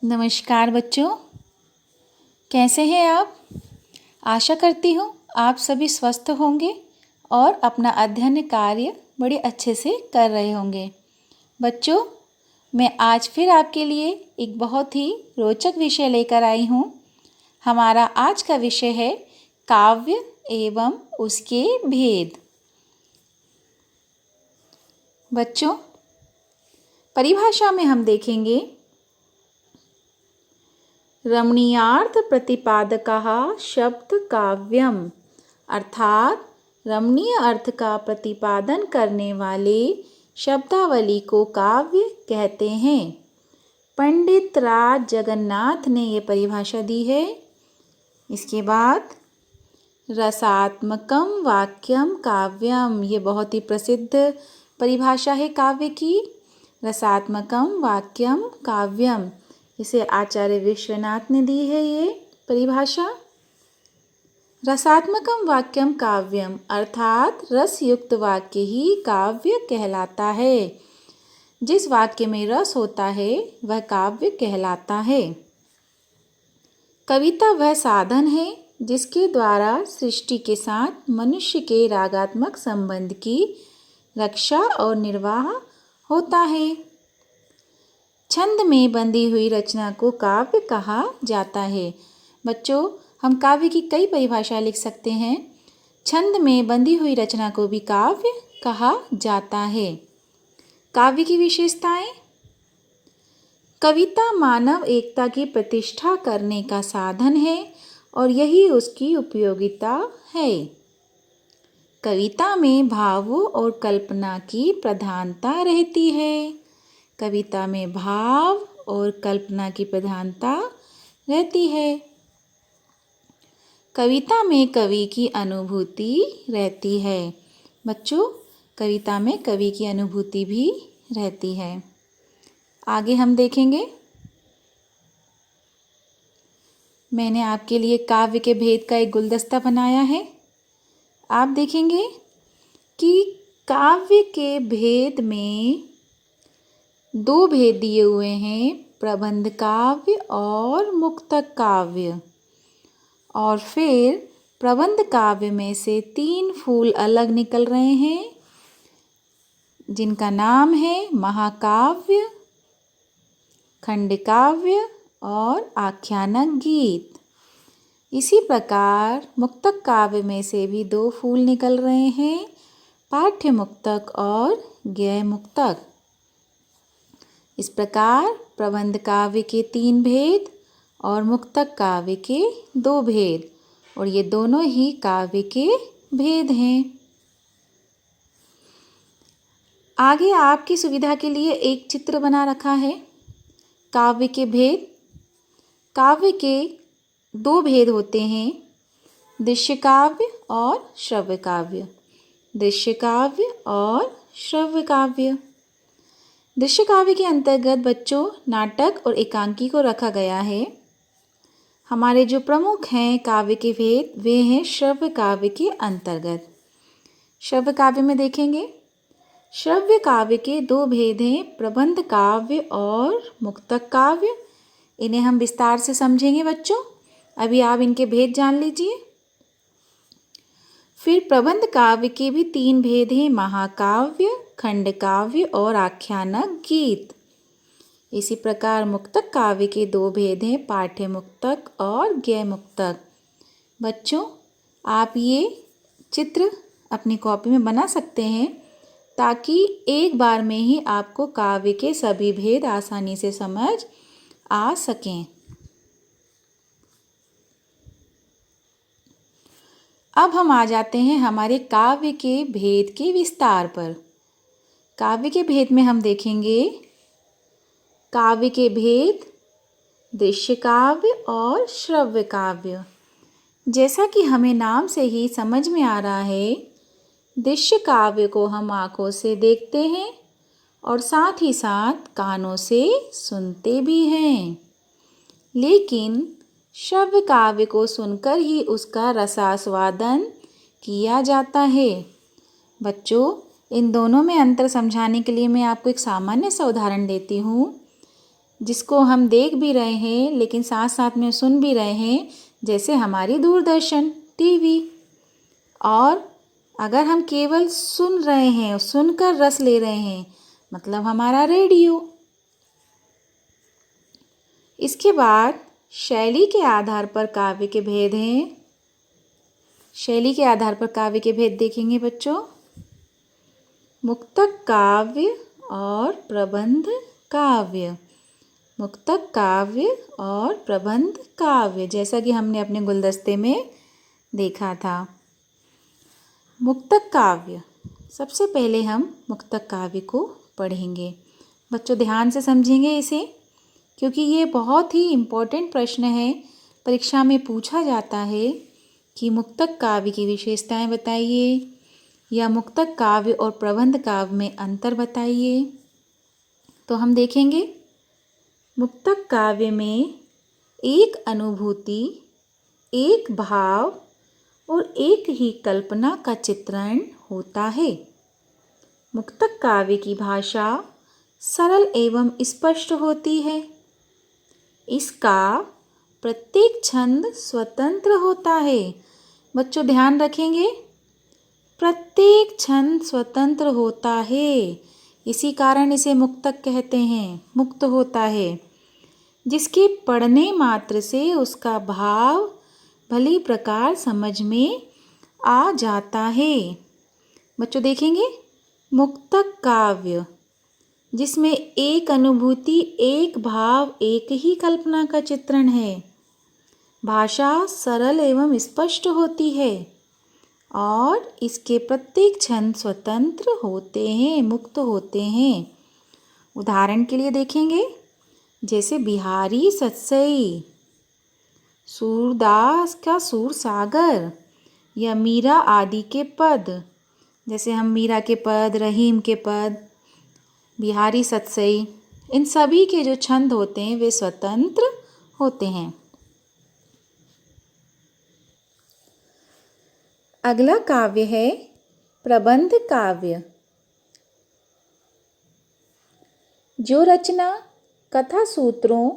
नमस्कार बच्चों, कैसे हैं आप? आशा करती हूँ आप सभी स्वस्थ होंगे और अपना अध्ययन कार्य बड़े अच्छे से कर रहे होंगे। बच्चों, मैं आज फिर आपके लिए एक बहुत ही रोचक विषय लेकर आई हूँ। हमारा आज का विषय है काव्य एवं उसके भेद। बच्चों, परिभाषा में हम देखेंगे रमणीयार्थ प्रतिपादकः शब्द काव्यम, अर्थात रमणीय अर्थ का प्रतिपादन करने वाले शब्दावली को काव्य कहते हैं। पंडित राज जगन्नाथ ने ये परिभाषा दी है। इसके बाद रसात्मकम वाक्यम काव्यम, ये बहुत ही प्रसिद्ध परिभाषा है काव्य की। रसात्मकम वाक्यम काव्यम, इसे आचार्य विश्वनाथ ने दी है ये परिभाषा। रसात्मकम वाक्यम काव्यम, अर्थात रसयुक्त वाक्य ही काव्य कहलाता है। जिस वाक्य में रस होता है वह काव्य कहलाता है। कविता वह साधन है जिसके द्वारा सृष्टि के साथ मनुष्य के रागात्मक संबंध की रक्षा और निर्वाह होता है। छंद में बंधी हुई रचना को काव्य कहा जाता है। बच्चों, हम काव्य की कई परिभाषा लिख सकते हैं। छंद में बंधी हुई रचना को भी काव्य कहा जाता है। काव्य की विशेषताएं: कविता मानव एकता की प्रतिष्ठा करने का साधन है और यही उसकी उपयोगिता है। कविता में भावों और कल्पना की प्रधानता रहती है। कविता में भाव और कल्पना की प्रधानता रहती है। कविता में कवि की अनुभूति रहती है। बच्चों, कविता में कवि की अनुभूति भी रहती है। आगे हम देखेंगे, मैंने आपके लिए काव्य के भेद का एक गुलदस्ता बनाया है। आप देखेंगे कि काव्य के भेद में दो भेद दिए हुए हैं, प्रबंध काव्य और मुक्तक काव्य। और फिर प्रबंध काव्य में से 3 फूल अलग निकल रहे हैं जिनका नाम है महाकाव्य, खंडकाव्य और आख्यानक गीत। इसी प्रकार मुक्तक काव्य में से भी 2 फूल निकल रहे हैं, पाठ्य मुक्तक और गद्य मुक्तक। इस प्रकार प्रबंध काव्य के 3 भेद और मुक्तक काव्य के 2 भेद, और ये दोनों ही काव्य के भेद हैं। आगे आपकी सुविधा के लिए एक चित्र बना रखा है। काव्य के भेद। काव्य के 2 भेद होते हैं, दृश्य काव्य और श्रव्य काव्य। दृश्य काव्य और श्रव्य काव्य। दृश्य काव्य के अंतर्गत बच्चों नाटक और एकांकी को रखा गया है। हमारे जो प्रमुख हैं काव्य के भेद, वे हैं श्रव्य काव्य के अंतर्गत। श्रव्य काव्य में देखेंगे, श्रव्य काव्य के 2 भेद हैं, प्रबंध काव्य और मुक्तक काव्य। इन्हें हम विस्तार से समझेंगे बच्चों। अभी आप इनके भेद जान लीजिए। फिर प्रबंध काव्य के भी 3 भेद हैं, महाकाव्य, खंडकाव्य और आख्यानक गीत। इसी प्रकार मुक्तक काव्य के 2 भेद हैं, पाठ्य मुक्तक और गद्य मुक्तक। बच्चों, आप ये चित्र अपनी कॉपी में बना सकते हैं ताकि एक बार में ही आपको काव्य के सभी भेद आसानी से समझ आ सकें। अब हम आ जाते हैं हमारे काव्य के भेद के विस्तार पर। काव्य के भेद में हम देखेंगे काव्य के भेद, दृश्य काव्य और श्रव्य काव्य। जैसा कि हमें नाम से ही समझ में आ रहा है, दृश्य काव्य को हम आँखों से देखते हैं और साथ ही साथ कानों से सुनते भी हैं, लेकिन श्रव्य काव्य को सुनकर ही उसका रसास्वादन किया जाता है। बच्चों, इन दोनों में अंतर समझाने के लिए मैं आपको एक सामान्य सा उदाहरण देती हूँ। जिसको हम देख भी रहे हैं लेकिन साथ साथ में सुन भी रहे हैं, जैसे हमारी दूरदर्शन, टीवी। और अगर हम केवल सुन रहे हैं, सुनकर रस ले रहे हैं, मतलब हमारा रेडियो। इसके बाद शैली के आधार पर काव्य के भेद हैं। शैली के आधार पर काव्य के भेद देखेंगे बच्चों। मुक्तक काव्य और प्रबंध काव्य। मुक्तक काव्य और प्रबंध काव्य, जैसा कि हमने अपने गुलदस्ते में देखा था। मुक्तक काव्य, सबसे पहले हम मुक्तक काव्य को पढ़ेंगे। बच्चों ध्यान से समझेंगे इसे, क्योंकि ये बहुत ही इम्पोर्टेंट प्रश्न है। परीक्षा में पूछा जाता है कि मुक्तक काव्य की विशेषताएं बताइए, या मुक्तक काव्य और प्रबंध काव्य में अंतर बताइए। तो हम देखेंगे, मुक्तक काव्य में एक अनुभूति, एक भाव और एक ही कल्पना का चित्रण होता है। मुक्तक काव्य की भाषा सरल एवं स्पष्ट होती है। इसका प्रत्येक छंद स्वतंत्र होता है। बच्चों ध्यान रखेंगे, प्रत्येक छंद स्वतंत्र होता है, इसी कारण इसे मुक्तक कहते हैं, मुक्त होता है, जिसके पढ़ने मात्र से उसका भाव भली प्रकार समझ में आ जाता है। बच्चों देखेंगे, मुक्तक काव्य जिसमें एक अनुभूति, एक भाव, एक ही कल्पना का चित्रण है। भाषा सरल एवं स्पष्ट होती है और इसके प्रत्येक छंद स्वतंत्र होते हैं, मुक्त होते हैं। उदाहरण के लिए देखेंगे, जैसे बिहारी सतसई, सूरदास का सूर सागर, या मीरा आदि के पद, जैसे हम मीरा के पद, रहीम के पद, बिहारी सतसई, इन सभी के जो छंद होते हैं वे स्वतंत्र होते हैं। अगला काव्य है प्रबंध काव्य। जो रचना कथा सूत्रों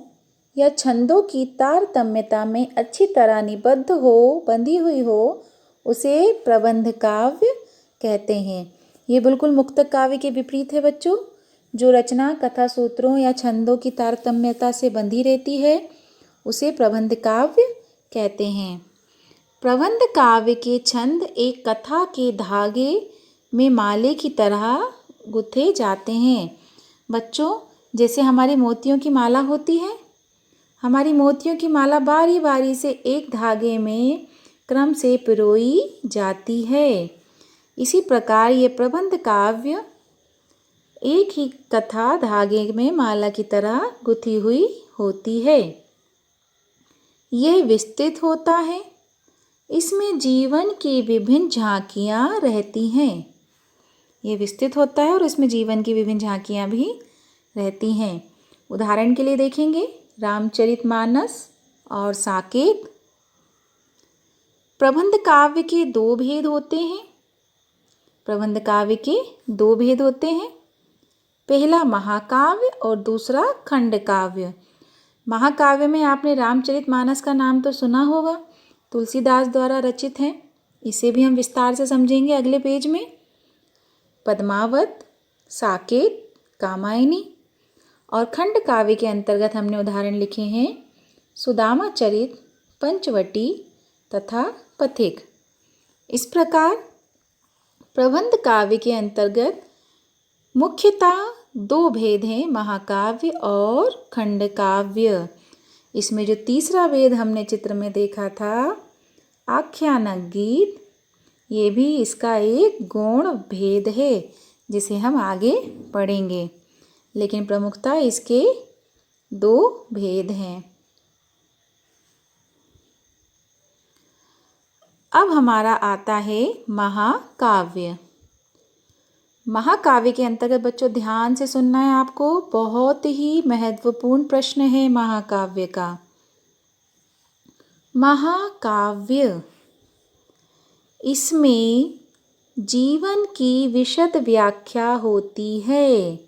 या छंदों की तारतम्यता में अच्छी तरह निबद्ध हो, बंधी हुई हो, उसे प्रबंध काव्य कहते हैं। ये बिल्कुल मुक्तक काव्य के विपरीत है बच्चों। जो रचना कथा सूत्रों या छंदों की तारतम्यता से बंधी रहती है, उसे प्रबंध काव्य कहते हैं। प्रबंध काव्य के छंद एक कथा के धागे में माले की तरह गुथे जाते हैं। बच्चों, जैसे हमारी मोतियों की माला होती है, हमारी मोतियों की माला बारी बारी से एक धागे में क्रम से पिरोई जाती है। इसी प्रकार ये प्रबंध काव्य एक ही कथा धागे में माला की तरह गुथी हुई होती है। यह विस्तृत होता है, इसमें जीवन की विभिन्न झांकियाँ रहती हैं। यह विस्तृत होता है और इसमें जीवन की विभिन्न झांकियाँ भी रहती हैं। उदाहरण के लिए देखेंगे, रामचरितमानस और साकेत। प्रबंध काव्य के दो भेद होते हैं। प्रबंध काव्य के दो भेद होते हैं। पहला महाकाव्य और दूसरा खंड काव्य। महाकाव्य में आपने रामचरितमानस का नाम तो सुना होगा, तुलसीदास द्वारा रचित है। इसे भी हम विस्तार से समझेंगे अगले पेज में। पद्मावत, साकेत, कामायनी। और खंड काव्य के अंतर्गत हमने उदाहरण लिखे हैं सुदामा चरित, पंचवटी तथा पथिक। इस प्रकार प्रबंध काव्य के अंतर्गत मुख्यतः दो भेद हैं, महाकाव्य और खंड काव्य। इसमें जो तीसरा भेद हमने चित्र में देखा था, आख्यानक गीत, ये भी इसका एक गौण भेद है जिसे हम आगे पढ़ेंगे, लेकिन प्रमुखता इसके दो भेद हैं। अब हमारा आता है महाकाव्य। महाकाव्य के अंतर्गत बच्चों ध्यान से सुनना है आपको, बहुत ही महत्वपूर्ण प्रश्न है महाकाव्य का। महाकाव्य, इसमें जीवन की विशद व्याख्या होती है।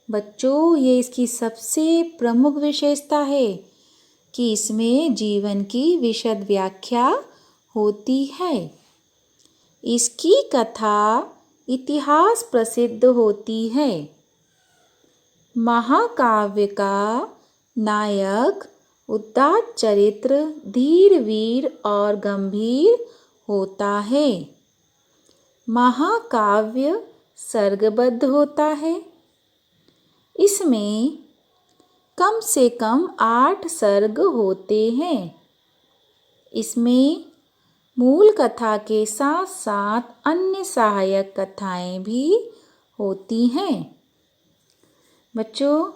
बच्चों, ये इसकी सबसे प्रमुख विशेषता है कि इसमें जीवन की विशद व्याख्या होती है। इसकी कथा इतिहास प्रसिद्ध होती है। महाकाव्य का नायक उदात्त चरित्र, धीर, वीर और गंभीर होता है। महाकाव्य सर्गबद्ध होता है। इसमें कम से कम 8 सर्ग होते हैं। इसमें मूल कथा के साथ साथ अन्य सहायक कथाएं भी होती हैं। बच्चों,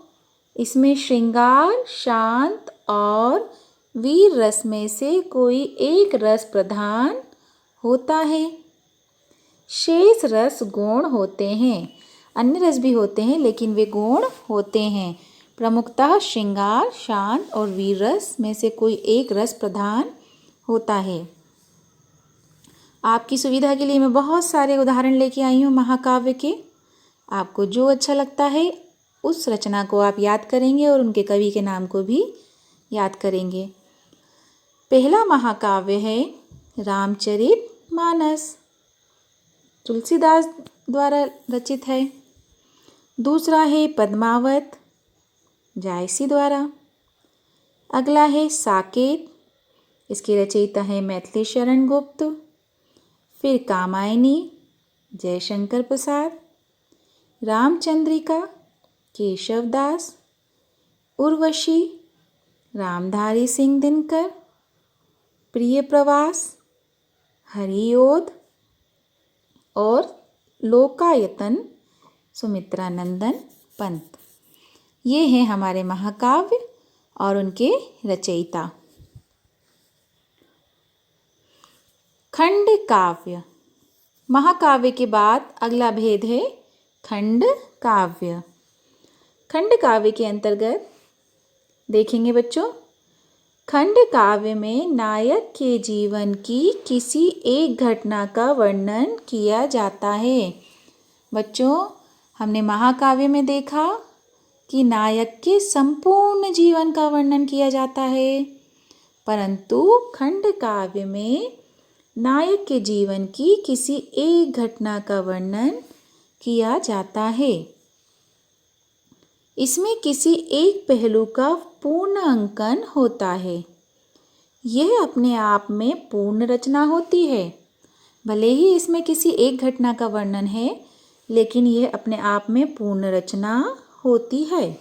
इसमें श्रृंगार, शांत और वीर रस में से कोई एक रस प्रधान होता है। शेष रस गौण होते हैं। अन्य रस भी होते हैं लेकिन वे गौण होते हैं। प्रमुखतः श्रृंगार, शांत और वीर रस में से कोई एक रस प्रधान होता है। आपकी सुविधा के लिए मैं बहुत सारे उदाहरण लेके आई हूँ महाकाव्य के। आपको जो अच्छा लगता है उस रचना को आप याद करेंगे और उनके कवि के नाम को भी याद करेंगे। पहला महाकाव्य है रामचरितमानस, तुलसीदास द्वारा रचित है। दूसरा है पद्मावत, जायसी द्वारा। अगला है साकेत, इसके रचयिता है मैथिली शरण गुप्त। फिर कामायनी, जयशंकर प्रसाद। रामचंद्रिका, केशवदास। उर्वशी, रामधारी सिंह दिनकर। प्रिय प्रवास, हरिओद और लोकायतन, सुमित्रा नंदन पंत। ये हैं हमारे महाकाव्य और उनके रचयिता। खंड काव्य। महाकाव्य के बाद अगला भेद है खंड काव्य। खंड काव्य के अंतर्गत देखेंगे बच्चों, खंड काव्य में नायक के जीवन की किसी एक घटना का वर्णन किया जाता है। बच्चों, हमने महाकाव्य में देखा कि नायक के संपूर्ण जीवन का वर्णन किया जाता है, परंतु खंड काव्य में नायक के जीवन की किसी एक घटना का वर्णन किया जाता है। इसमें किसी एक पहलू का पूर्ण अंकन होता है। यह अपने आप में पूर्ण रचना होती है। भले ही इसमें किसी एक घटना का वर्णन है, लेकिन यह अपने आप में पूर्ण रचना होती है।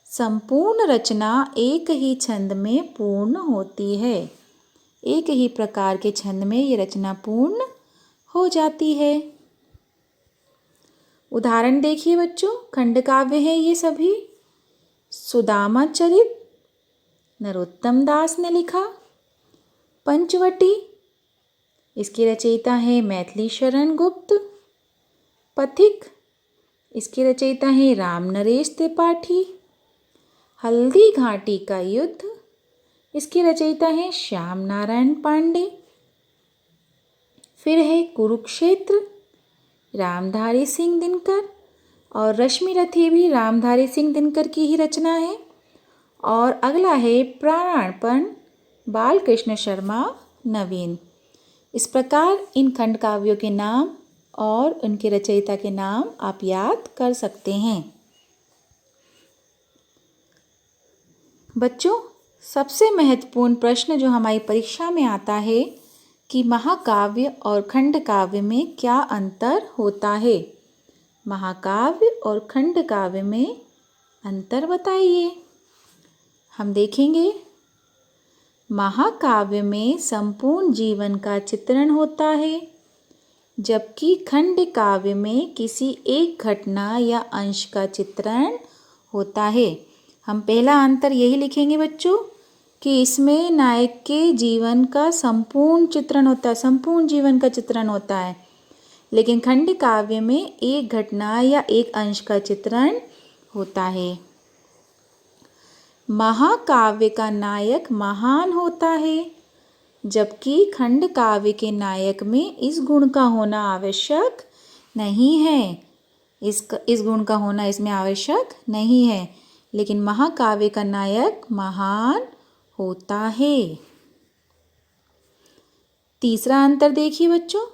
संपूर्ण रचना एक ही छंद में पूर्ण होती है। एक ही प्रकार के छंद में ये रचना पूर्ण हो जाती है। उदाहरण देखिए बच्चों, खंड काव्य है ये सभी। सुदामा चरित नरोत्तम दास ने लिखा। पंचवटी, इसके रचयिता है मैथिली शरण गुप्त। पथिक, इसके रचयिता है राम नरेश त्रिपाठी। हल्दी घाटी का युद्ध, इसके रचयिता हैं श्याम नारायण पांडे। फिर है कुरुक्षेत्र, रामधारी सिंह दिनकर, और रश्मि रथी भी रामधारी सिंह दिनकर की ही रचना है। और अगला है प्राणार्पण, बालकृष्ण शर्मा नवीन। इस प्रकार इन खंड काव्यों के नाम और उनके रचयिता के नाम आप याद कर सकते हैं। बच्चों, सबसे महत्वपूर्ण प्रश्न जो हमारी परीक्षा में आता है कि महाकाव्य और खंड काव्य में क्या अंतर होता है। महाकाव्य और खंड काव्य में अंतर बताइए। हम देखेंगे, महाकाव्य में संपूर्ण जीवन का चित्रण होता है, जबकि खंड काव्य में किसी एक घटना या अंश का चित्रण होता है। हम पहला अंतर यही लिखेंगे बच्चों कि इसमें नायक के जीवन का संपूर्ण चित्रण होता है, संपूर्ण जीवन का चित्रण होता है, लेकिन खंड काव्य में एक घटना या एक अंश का चित्रण होता है। महाकाव्य का नायक महान होता है, जबकि खंड काव्य के नायक में इस गुण का होना आवश्यक नहीं है। इस गुण का होना इसमें आवश्यक नहीं है, लेकिन महाकाव्य का नायक महान होता है। तीसरा अंतर देखिए बच्चों,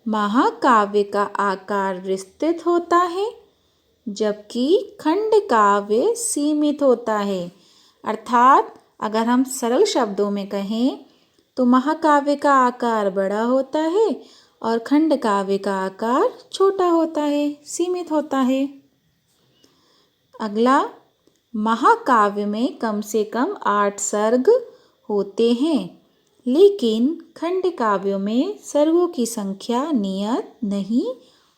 महाकाव्य का आकार विस्तृत होता है जबकि खंड काव्य सीमित होता है। अर्थात अगर हम सरल शब्दों में कहें तो महाकाव्य का आकार बड़ा होता है और खंड काव्य का आकार छोटा होता है, सीमित होता है। अगला, महाकाव्य में कम से कम 8 सर्ग होते हैं, लेकिन खंड काव्यों में सर्गों की संख्या नियत नहीं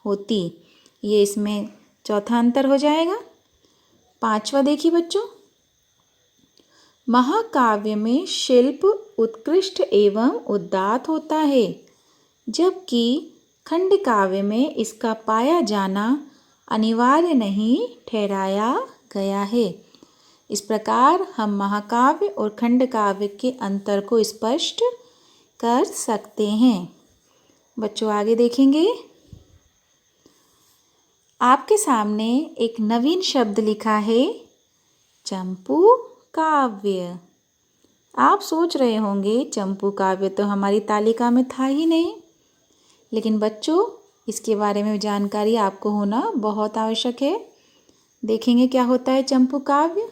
होती। ये इसमें चौथा अंतर हो जाएगा। पांचवा देखिए बच्चों, महाकाव्य में शिल्प उत्कृष्ट एवं उदात्त होता है, जबकि खंड काव्य में इसका पाया जाना अनिवार्य नहीं ठहराया गया है। इस प्रकार हम महाकाव्य और खंड काव्य के अंतर को स्पष्ट कर सकते हैं। बच्चों आगे देखेंगे, आपके सामने एक नवीन शब्द लिखा है, चंपू काव्य। आप सोच रहे होंगे चंपू काव्य तो हमारी तालिका में था ही नहीं, लेकिन बच्चों इसके बारे में जानकारी आपको होना बहुत आवश्यक है। देखेंगे क्या होता है चंपू काव्य,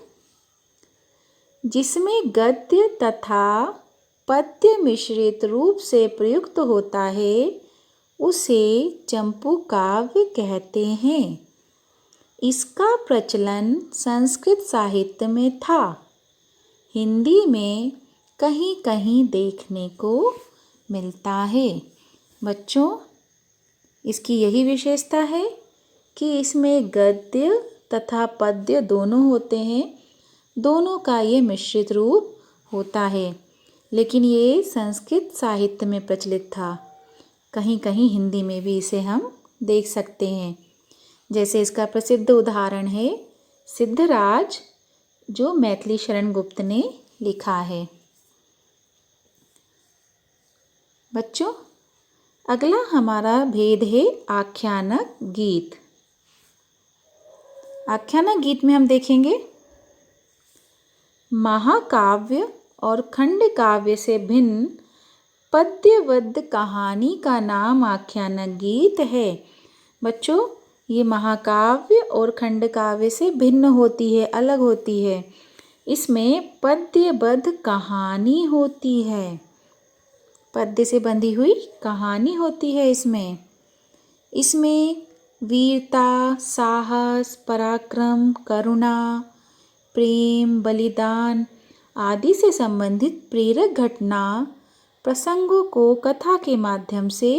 जिसमें गद्य तथा पद्य मिश्रित रूप से प्रयुक्त होता है, उसे चंपू काव्य कहते हैं। इसका प्रचलन संस्कृत साहित्य में था, हिंदी में कहीं कहीं देखने को मिलता है। बच्चों इसकी यही विशेषता है कि इसमें गद्य तथा पद्य दोनों होते हैं, दोनों का ये मिश्रित रूप होता है, लेकिन ये संस्कृत साहित्य में प्रचलित था। कहीं कहीं हिंदी में भी इसे हम देख सकते हैं। जैसे इसका प्रसिद्ध उदाहरण है सिद्धराज, जो मैथिली शरण गुप्त ने लिखा है। बच्चों अगला हमारा भेद है आख्यानक गीत। आख्यानक गीत में हम देखेंगे, महाकाव्य और खंड काव्य से भिन्न पद्यबद्ध कहानी का नाम आख्यानक गीत है। बच्चों ये महाकाव्य और खंड काव्य से भिन्न होती है, अलग होती है। इसमें पद्यबद्ध कहानी होती है, पद्य से बंधी हुई कहानी होती है। इसमें वीरता, साहस, पराक्रम, करुणा, प्रेम, बलिदान आदि से संबंधित प्रेरक घटना प्रसंगों को कथा के माध्यम से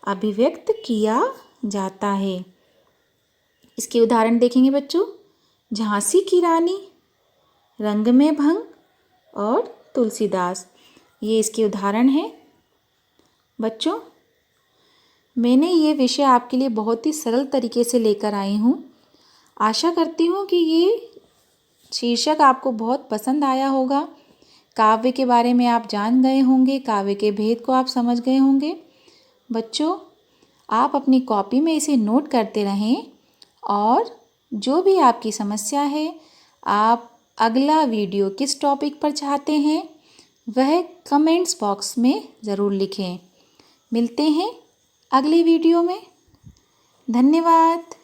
अभिव्यक्त किया जाता है। इसके उदाहरण देखेंगे बच्चों, झांसी की रानी, रंग में भंग और तुलसीदास, ये इसके उदाहरण हैं। बच्चों मैंने ये विषय आपके लिए बहुत ही सरल तरीके से लेकर आई हूँ। आशा करती हूँ कि ये शीर्षक आपको बहुत पसंद आया होगा। काव्य के बारे में आप जान गए होंगे, काव्य के भेद को आप समझ गए होंगे। बच्चों आप अपनी कॉपी में इसे नोट करते रहें और जो भी आपकी समस्या है, आप अगला वीडियो किस टॉपिक पर चाहते हैं वह कमेंट्स बॉक्स में ज़रूर लिखें। मिलते हैं अगले वीडियो में। धन्यवाद।